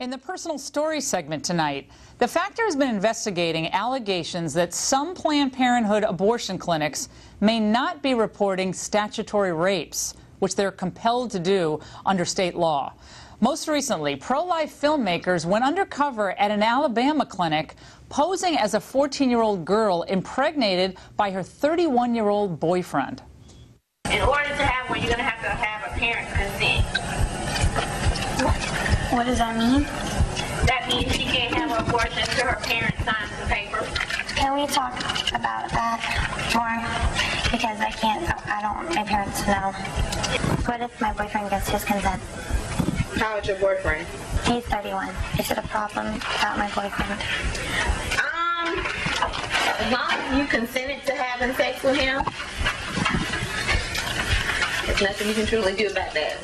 In the personal story segment tonight, the Factor has been investigating allegations that some Planned Parenthood abortion clinics may not be reporting statutory rapes, which they're compelled to do under state law. Most recently, pro-life filmmakers went undercover at an Alabama clinic posing as a 14-year-old girl impregnated by her 31-year-old boyfriend. In order to have one, you're going to have a parent's consent. What does that mean? That means she can't have an abortion until her parent signs the paper. Can we talk about that more? Because I don't want my parents to know. What if my boyfriend gives his consent? How old's your boyfriend? He's 31. Is it a problem about my boyfriend? As long as you consented to having sex with him, there's nothing you can truly do about that.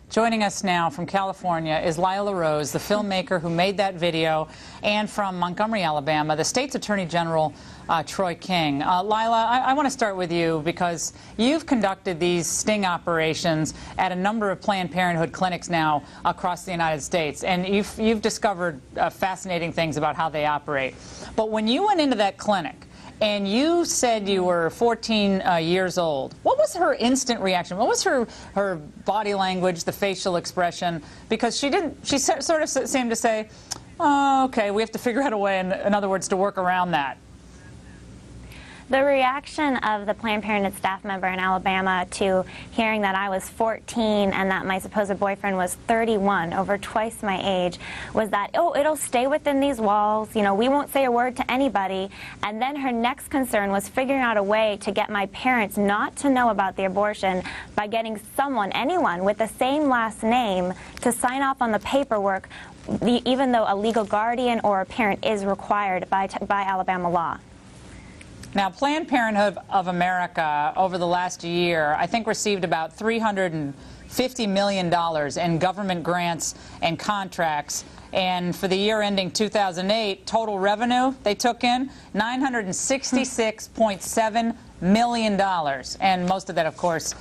Joining us now from California is Lila Rose, the filmmaker who made that video, and from Montgomery, Alabama, the state's Attorney General, Troy King. Lila, I want to start with you because you've conducted these sting operations at a number of Planned Parenthood clinics now across the United States, and you've discovered fascinating things about how they operate. But when you went into that clinic, and you said you were 14 years old, what was her instant reaction? What was her body language, the facial expression? Because she sort of seemed to say, oh, okay, we have to figure out a way, in other words, to work around that. The reaction of the Planned Parenthood staff member in Alabama to hearing that I was 14 and that my supposed boyfriend was 31, over twice my age, was that, oh, it'll stay within these walls, you know, we won't say a word to anybody. And then her next concern was figuring out a way to get my parents not to know about the abortion by getting someone, anyone, with the same last name to sign off on the paperwork, even though a legal guardian or a parent is required by Alabama law. Now, Planned Parenthood of America, over the last year, I think received about $350 million in government grants and contracts. And for the year ending 2008, total revenue they took in, $966.7 million. And most of that, of course,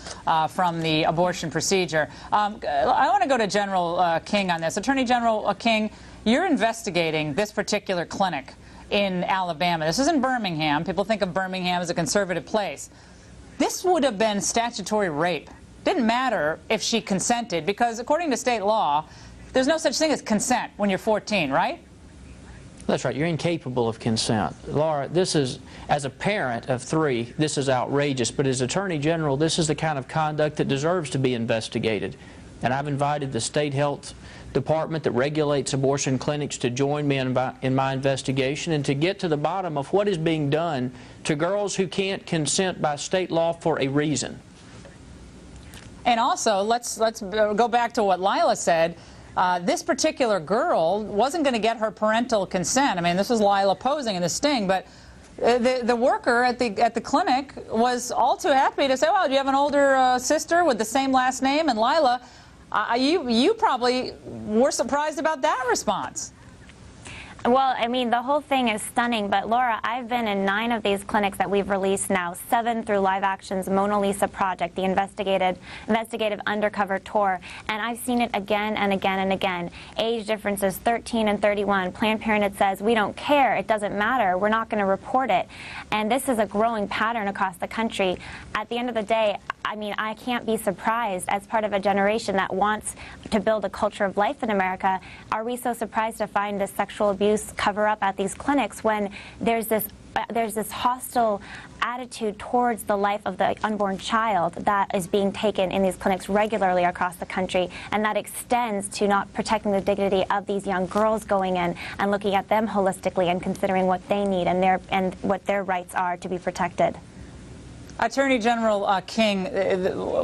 from the abortion procedure. I want to go to General King on this. Attorney General King, you're investigating this particular clinic in Alabama. This is in Birmingham. People think of Birmingham as a conservative place. This would have been statutory rape. Didn't matter if she consented, because according to state law, there's no such thing as consent when you're 14, right? That's right. You're incapable of consent. Laura, this is, as a parent of 3, this is outrageous, but as Attorney General, this is the kind of conduct that deserves to be investigated. And I've invited the state health department that regulates abortion clinics to join me in my investigation and to get to the bottom of what is being done to girls who can't consent by state law for a reason. And also, let's go back to what Lila said. This particular girl wasn't going to get her parental consent. I mean, this was Lila posing in the sting, but the worker at the clinic was all too happy to say, well, do you have an older sister with the same last name? And Lila, you probably were surprised about that response. Well, I mean, the whole thing is stunning, but Laura, I've been in 9 of these clinics that we've released now, 7 through Live Action's Mona Lisa Project, the investigative undercover tour, and I've seen it again and again and again. Age differences, 13 and 31. Planned Parenthood says, we don't care, it doesn't matter, we're not going to report it. And this is a growing pattern across the country. At the end of the day, I mean, I can't be surprised as part of a generation that wants to build a culture of life in America. Are we so surprised to find this sexual abuse cover-up at these clinics when there's this hostile attitude towards the life of the unborn child that is being taken in these clinics regularly across the country, and that extends to not protecting the dignity of these young girls going in and looking at them holistically and considering what they need and what their rights are to be protected. Attorney General King,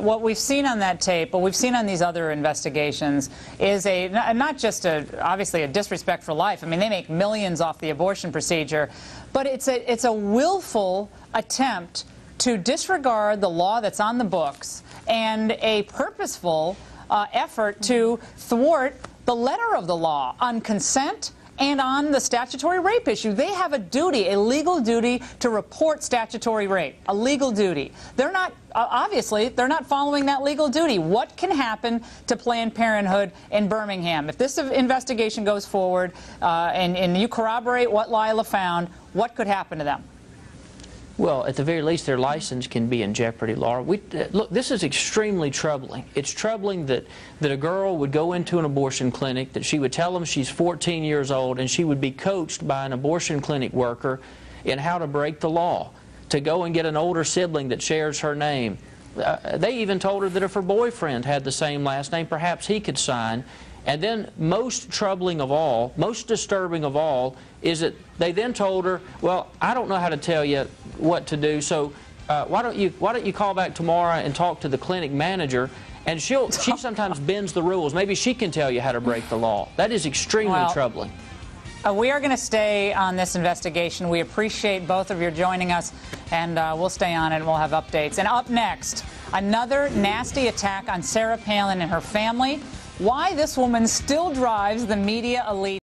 what we've seen on that tape, what we've seen on these other investigations, is not just obviously a disrespect for life. I mean, they make millions off the abortion procedure, but it's a willful attempt to disregard the law that's on the books and a purposeful effort to thwart the letter of the law on consent and on the statutory rape issue. They have a duty, a legal duty, to report statutory rape, a legal duty. They're not, obviously, they're not following that legal duty. What can happen to Planned Parenthood in Birmingham? If this investigation goes forward and you corroborate what Lila found, what could happen to them? Well, at the very least, their license can be in jeopardy, Laura. Look, this is extremely troubling. It's troubling that a girl would go into an abortion clinic, that she would tell them she's 14 years old, and she would be coached by an abortion clinic worker in how to break the law, to go and get an older sibling that shares her name. They even told her that if her boyfriend had the same last name, perhaps he could sign. And then most troubling of all, most disturbing of all, is that they then told her, well, I don't know how to tell you what to do, so why don't you call back tomorrow and talk to the clinic manager, and she sometimes bends the rules. Maybe she can tell you how to break the law. That is extremely troubling. We are going to stay on this investigation. We appreciate both of you joining us, and we'll stay on it and we'll have updates. And up next, another nasty attack on Sarah Palin and her family. Why this woman still drives the media elite